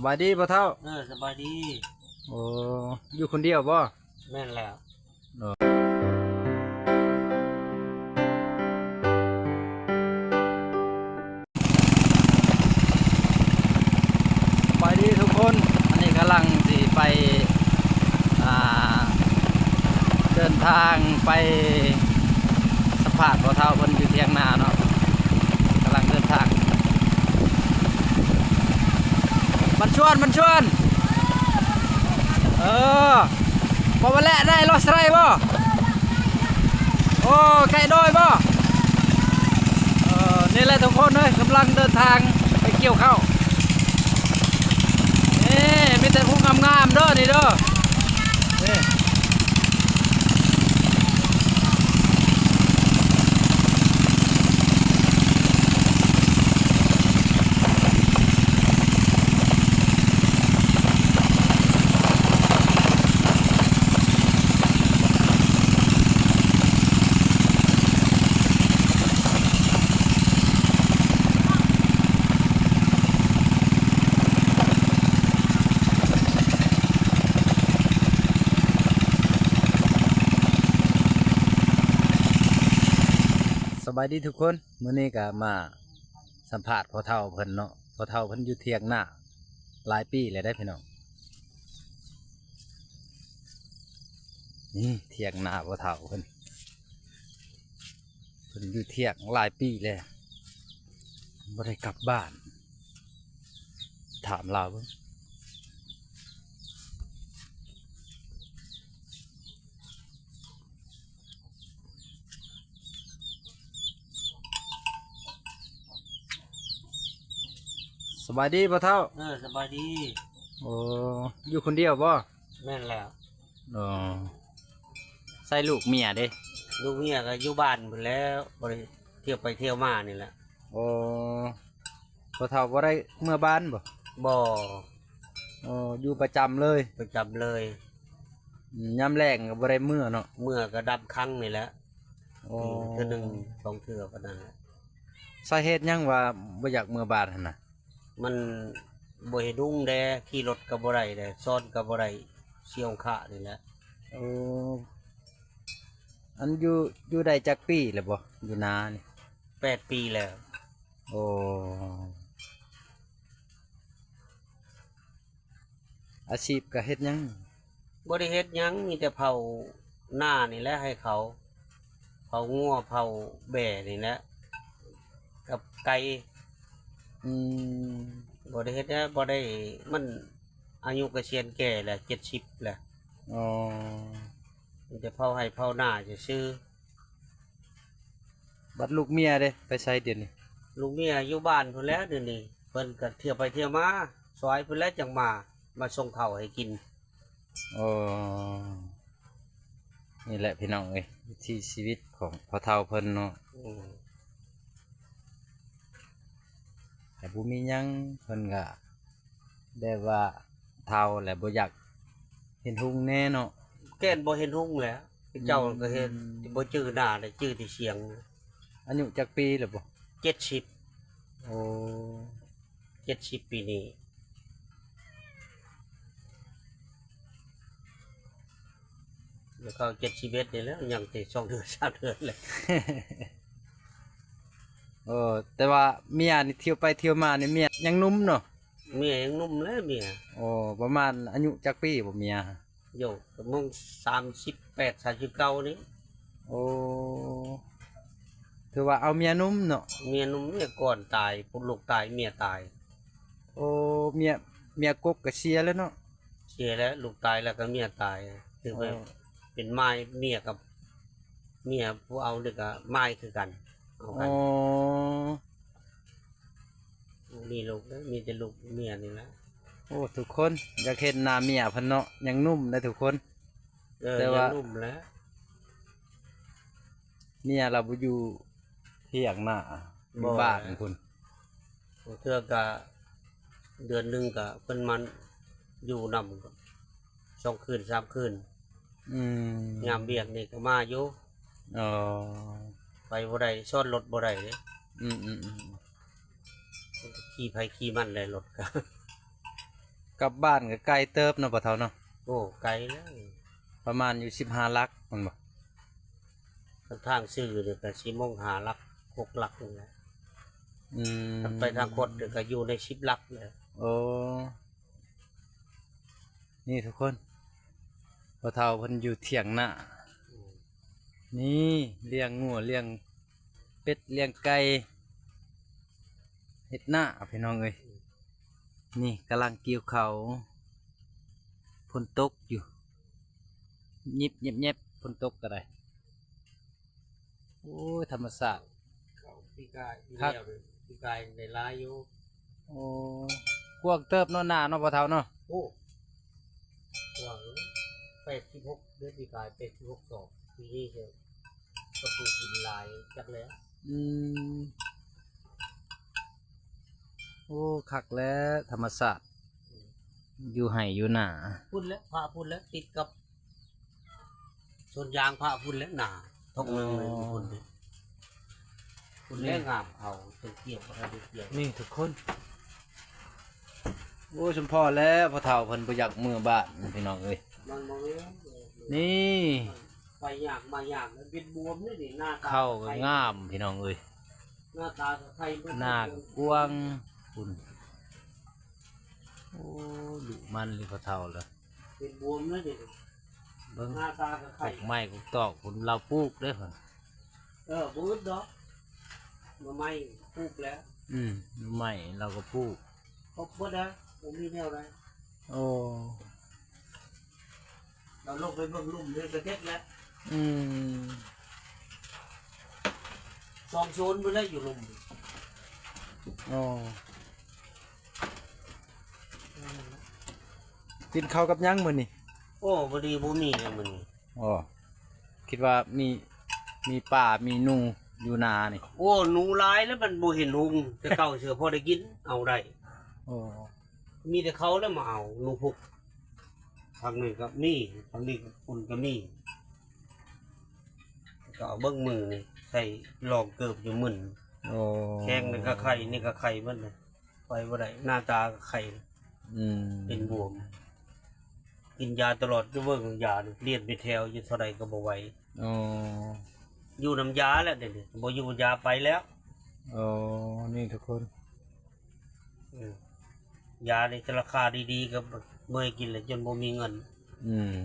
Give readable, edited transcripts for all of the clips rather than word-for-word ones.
บายดีพ่อเฒ่าสบายดีโอ้อยู่คนเดียวบ่แม่นแล้วสบายดีทุกคนอันนี้กำลังสิไปอ่าเดินทางไปสัมภาษณ์พ่อเฒ่าเพิ่นอยู่เถียงนาเนาะกำลังเดินทางมันชวนบ่มาแลได้รถไสบ่โอ้ไก่ดอยบ่นี่แหละทุกคนเลยกำลังเดินทางไปเกี่ยวข้าวนี่มีแต่ผู้งามๆเด้อนี่เด้อนี่สบายดีทุกคนมื้อนี้ก็มาสัมภาษณ์พ่อเฒ่าเพิ่นเนาะพ่อเฒ่าเพิ่นอยู่เถียงนาหลายปีแล้วได้พี่น้องนี่เถียงนาพ่อเฒ่าเพิ่นอยู่เถียงหลายปีแล้วบ่ได้กลับบ้านถามเราเบิ่งสบายดีพ่อเฒ่าสบายดีโอ้อยู่คนเดียวบ่แม่นแล้วอ๋อใส่ลูกเมียเด้ลูกเมียก็อยู่บ้านหมดแล้วบ่ได้เที่ยวไปเที่ยวมานี่แหละโอ้พ่อเฒ่าบ่ได้เมื่อบ้านบ่บ่อยู่ประจำเลยประจำเลยยามแรงก็บ่ได้เมื่อเนาะเมื่อก็ดับครั้งนี่แหละโอ้เทื่อนึง2เทื่อปานนั้นแหละสาเหตุหยังว่าบ่อยากเมื่อบ้านหั่นน่ะมันบ่เฮ็ดรุ่งแดขี่รถก็บ่ได้แดซ้อนก็บ่ได้เสี่ยวขะนี่แหละโอ้อันอยู่ได้จักปีแล้วบ่อยู่นานี่8 ปีแล้วโอ้อาชีพก็เฮ็ดหยังบ่ได้เฮ็ดหยังมีแต่เผาหน้านี่แหละให้เขาเผางัวเผาแบ่นี่แหละกับไก่อืมบ่ได้เฮ็ดนะบ่ได้มันอายุเกษียณแก่แล้ว70แล้วอ๋อมีแต่เผาให้เผาหน้าซื่อบัดลูกเมียเด้ไปไสเดี๋ยวนี้ลูกเมียอยู่บ้านพุ่นแล้วเดี๋ยวนี้เพิ่นก็เที่ยวไปเที่ยวมาซอยเพิ่นแล้วจังมาส่งข้าวให้กินโอ้นี่แหละพี่น้องเอ้ยวิถีชีวิตของพ่อเฒ่าเพิ่นเนาะแต่บ่มีหยังเพิ่นก็ได้ว่าเฒ่าแล้วบ่อยากเห็นหุ่งแน่เนาะแก่นบ่เห็นหุ่งแล้วเจ้าก็เห็นบ่จื้อหน้าได้จื้อที่เสียงอายุจักปีแล้วบ่70โอ้70ปีนี้แล้วก็71นี่แล้วยังสิ2เดือน3เดือนเลย แต่ว่าเมียนี่เที่ยวไปเที่ยวมานี่เมียยังหนุ่มเนาะเมียยังหนุ่มแล้วเมียประมาณอายุจักปีบ่เมียอยู่ประมาณ38 39นี้โอ้ถือว่าเอาเมียหนุ่มเนาะเมียหนุ่มเนี่ยก่อนตายพุ่นลูกตายเมียตายโอ้เมียกกก็เสียแล้วเนาะเสียแล้วลูกตายแล้วก็เมียตายคือว่าเป็นไม้เมียกับเมียผู้เอานี่ก็ไม้คือกันเอากันมีลูกแล้วมีแต่ลูกเมียนี่แหละโอ้ทุกคนอยากเห็นหน้าเมียเพิ่นเนาะยังนุ่มนะทุกคนแต่ว่านุ่มแล้วเมียเราบ่อยู่เที่ยงหน้าบ้านคุณเทื่อก็เดือนนึงก็เพิ่นมันอยู่นำ2 คืน 3 คืนยามเบียกนี่ก็มาอยู่ไปบ่ได้ซ้อนรถบ่ได้เด้ขี่ไผขี่มันได้รถก็ กลับบ้านก็ไกลเติบเนาะพ่อเฒ่าเนาะ โอ้ไกลแล้ว ประมาณอยู่15ลักมันบ่ ทางซื้อเดี๋ยวก็สิโมงหาลัก6ลักนี่แหละ อืม ไปทางคดเดี๋ยวก็อยู่ใน10ลักเลย โอ้นี่ทุกคนพ่อเฒ่าเพิ่นอยู่เถียงนานี่เลี้ยงงัวเลี้ยงเป็ดเลี้ยงไก่เฮ็ดนาพี่น้องเอ้ยนี่กำลังเกี่ยวเขาวฝนตกอยู่ยิบเย็บฝนตกก็ได้โอ้ยธรรมศาสตร์ เขาพี่กายพี่ ครับ เดียวเลยพี่กายในลายอยู่ โอ้กวางเติบเนาะหน้าเนาะพ่อเฒ่าเนาะ โอ้ว่า86เดือนพี่กาย86 2ปีนี้จะก็คือกินลายจักแล้ว อืมโอ้คักแล้วธรรมศาสตร์อยู่ไห่อยู่หน้า พุ่นแล้วพระพุ่นแล้วติดกับส่วนยางพระพุ่นแล้วหนาทกหนึงเลยพุ่นนี่พุ่นแล้วงามเอาจนเกี่ยวอะไรเกี่ยว นี่ทุกคนโอ้ชมพ่อแล้วพ่อเฒ่าเพิ่นบ่อยากมือบ้านพี่น้องเอ้ย มันมองแล้ว นี่ ไปอยากมาอยากมันเป็นบวมนี่ดิหน้าตา เข้าก็งามพี่น้องเอ้ย หน้าตาไข่ หน้ากว้างคุณโอ้ดุมันเลยพ่อเฒ่าเลย เป็นบวมนี่ดิ เบิ่ง หน้าตากับ ต ไข่ กไม้กกตอกคุณเราปลูกเด้อเพิ่น บูดดอกมาไม่ปลูกแล้ว ไม้เราก็ปลูก ครบหมดแล้วผมมีแนวอะไร โอ้ เราลงไปเบิ่งลุ่มเลยกระเทศแล้ว อืม ซองโซนไปแล้วอยู่ลุ่ม โอ้กินข้าวกับหยังมื้อนี่ โอ้พอดีบ่มีเลยมันนี่ อ๋อคิดว่ามีป่ามีหนูอยู่นานี่ โอ้หนูหลายแล้วมันบ่เห็นหุงแต่เก่าเสือพอได้กินเอาได้ โอ้ มีแต่เขาแล้วมาเอาหนูพุกทางนี้กับนี่ทางนี้กับคุณกับนี่ก็เอาเบิ้งมือนี่ใส่ลองเกิบอยู่มึน โอ้ แข้งนี่ก็ไข่นี่ก็ไข่มันเลยไปบ่ได้หน้าตาก็ไข่ อืม เป็นบวม กินยาตลอดจะเบิ่งยานี่เลียนไปแถวอยู่เท่าใดก็บ่ไหว โอ้ อยู่น้ำยาแล้วเดี๋ยวนี้บ่อยู่ยาไปแล้ว โอ้นี่ทุกคน อืมยาในราคาดีๆก็เมื่อยกินเลยจนบ่มีเงิน อืม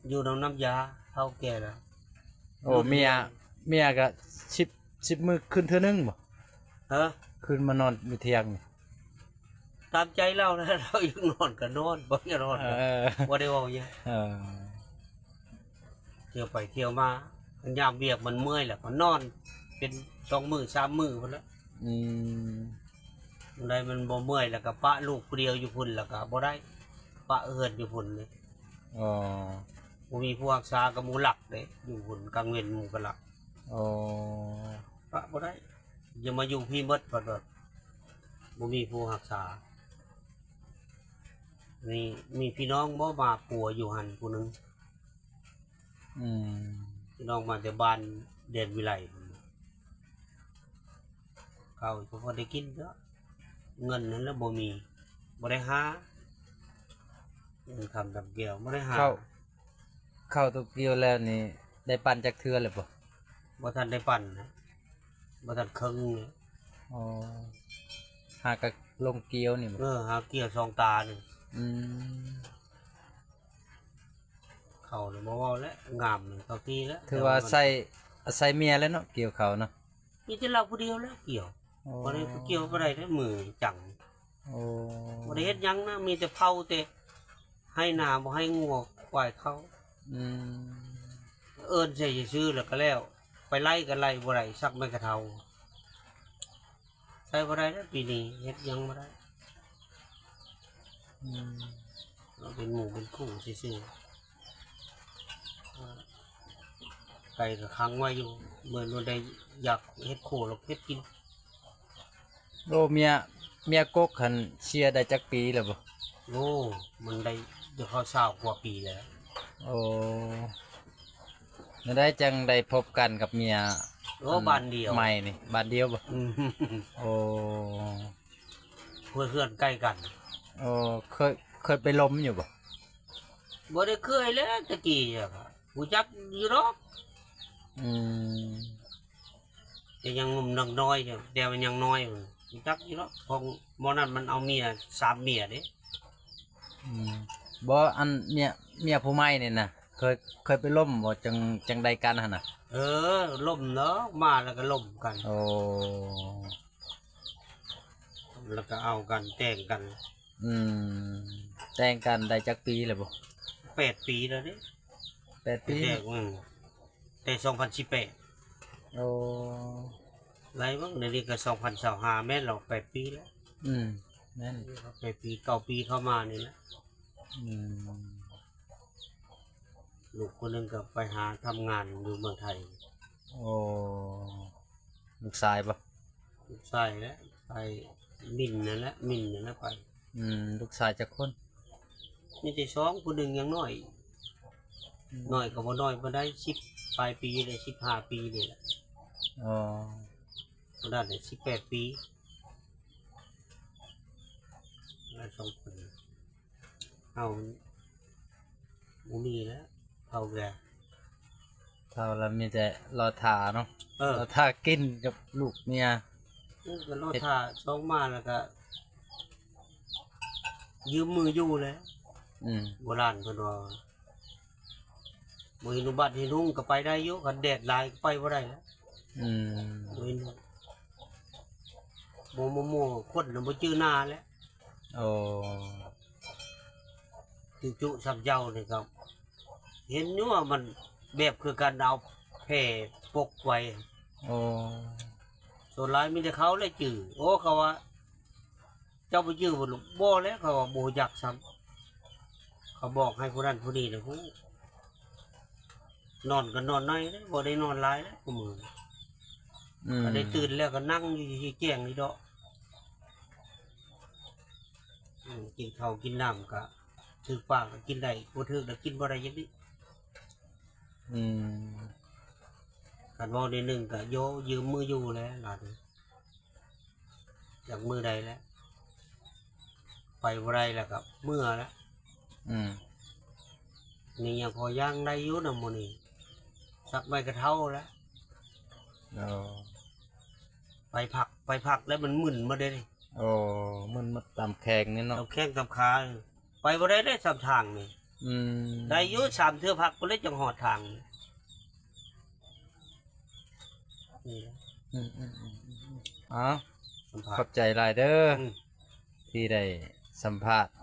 อยู่น้ำยาเท่าแก่แล้ว โอ้เมียก็10 มื้อขึ้นเทื่อนึงบ่ ฮะ ขึ้นมานอนอยู่เที่ยงนี่ ตามใจเรานะ เราอยู่นอนก็นอนบ่อย่านอน เออ บ่ได้เว้าหยัง เออ เที่ยวไปเที่ยวมามันยามเวียกมันเมื่อยแหละมันนอน เป็น2 มื้อ3 มื้อพุ่นละ อืม มันได้มันบ่เมื่อยแล้วก็ปะลูกผู้เดียวอยู่พุ่นแล้วก็บ่ได้ปะเอิ้นอยู่พุ่นนี่ อ๋อ บ่มีผู้รักษากับหมู่หลักเด้อยู่พุ่นกลางเว้นหมู่ก็หลัก อ๋อ ปะบ่ได้อย่ามาอยู่พี่หมดบัดว่าบ่มีผู้รักษานี่มีพี่น้องบ่มาปัวอยู่หั่นผู้หนึง อืม พี่น้องมาจากบ้านเด่นวิไลเขาก็พอได้กินเนาะเงินนั้นแล้วบ่มีบ่ได้หาเงินคำดำเกี่ยวบ่ได้หา เข้าตัวเกี่ยวแล้วนี่ได้ปั่นจักเทื่อเลยบ่ บ่ทันได้ปั่นนะบ่ทันครึ่งเลย อ๋อหากะลงเกี่ยวนี่บ่ หาเกี่ยวสองตาหนึง อืม เขาเนี่ยบ่เว้าแล้วงามหนึงเขาทีแล้ว ถือว่าใส่อาศัยเมียแล้วเนาะเกี่ยวเขาเนาะ มีแต่เราผู้เดียวแล้วเกี่ยว โอ้ บ่ได้เกี่ยวบ่ได้ได้มือจัง โอ้ บ่ได้เฮ็ดหยังนะมีแต่เผาแต่ให้นาบ่ให้งัวควายเขา อืม เอิ้นใส่ซื่อแล้วก็แล้ว ไปไล่กันไล่บ่ได้สักไม่กระเทาใส่บ่ได้แล้วปีนี้เฮ็ดหยังบ่ได้ อืม เราเป็นหมู่เป็นคู่ซื่อๆไก่ก็ค้างไว้อยู่เหมือนว่าได้อยากเฮ็ดโคหรอกเฮ็ดกิน โอ้เมียกกหันเชียร์ได้จักปีแล้วบ่ โอ้มันได้เดี๋ยวเขา20กว่าปีแล้ว โอ้แล้วได้จังได้พบกันกับเมีย โอ้บ้านเดียว ใหม่นี่บ้านเดียวบ่ อืม โอ้ เพื่อนใกล้กัน โ โอ้เคยไปล้มอยู่บ่ บ่ได้เคยแล้วตะกี้อะครับกูจักอยู่หรอก อืม แต่ยังงมนักน้อยอยู่แต่มันยังน้อยอยู่กูจักอยู่หรอกของหมอนั้นมันเอาเมีย3เมียเด้ อืมบ่อันเมียผู้ใหม่นี่นะเคยไปล้มบ่จังใดกันหั่นน่ะ เออล่มเนาะมาแล้วก็ล่มกัน โอ้ แล้วก็เอากันแต่งกัน อืมแต่งกันได้จักปีแล้วบ่ 8 ปีแล้วเด้ 8 ปี แต่แต่2018 โอ้ ไรบ้างในนี้ก็2025แม่นเรา8 ปีแล้ว อืมแม่น 8 ปี9 ปีเข้ามานี่แหละ อืม ลูกคนหนึงก็ไปหาทำงานอยู่เมืองไทย โอ้ลูกชายบ่ ลูกชายแล้วไปมินนั่นแหละไป ลูกชายจักคน นี่แต่สองคนหนึ่งยังน้อยน้อยก็บ่น้อยบ่ได้10ปลายปีเลย15 ปีนี่แหละ อ๋อ บ่ได้เลย18 ปีแล้วสองคนเอาบ่มีแล้วเอาแก เท่าแล้วมีแต่รอท่าเนาะ เออ รอท่ากินกับลูกเมีย ก็รถท่าสองมาแล้วก็ยืมมืออยู่เลย อืม โบราณเพิ่นว่าบ่เห็นอุบัติเหตุนุ่งก็ไปได้อยู่คันแดดหลายก็ไปบ่ได้แล้ว อืม บ่เห็นโมคนน่ะบ่จื้อหน้าแล้ว โอ้ จุสับเจ้านี่ครับเห็นอยู่ว่ามันแบบคือการเอาแผ่ปกไว้ โอ้ ส่วนหลายมีแต่เขาเลยจื้อโอ้เขาว่า เจ้าบ่จื้อบ่ลูกบ่แล้วเขาว่าบ่รู้จักซ้ำเขาบอกให้ผู้นั้นผู้นี้น่ะฮู้นอนก็นอนน้อยเด้บ่ได้นอนหลายแล้วกูมื้อ อืม ก็ได้ตื่นแล้วก็นั่งอยู่ที่แจ้งนี่ดอกกินข้าวกินน้ำก็ถึกปากก็กินได้บ่ถึกก็กินบ่ได้อย่างนี้ อืม กันเว้าได้หนึงก็โยยืมมืออยู่แล้วล่ะจากมือใดแล้วไปบ่ได้แล้วก็เมื่อแล้ว อืม นี่ยังพอย่างได้อยู่นำมื้อนี้สักใบกระเท่าแล้ว โอ้ ไปผักแล้วมันมึนมาเด้นี่ โอ้มันมาตามแข่งนี่เนาะ เอาแข้งกับขาไปบ่ได้ได้สามทางนี่ อืม ได้อยู่3เทื่อผักบ่ได้จังหอดทางนี่นะ อ๋อ สัมภา ขอ ษ บ ณ์ ใจหลายเด้อ อืม ที่ได้สัมภาษณ์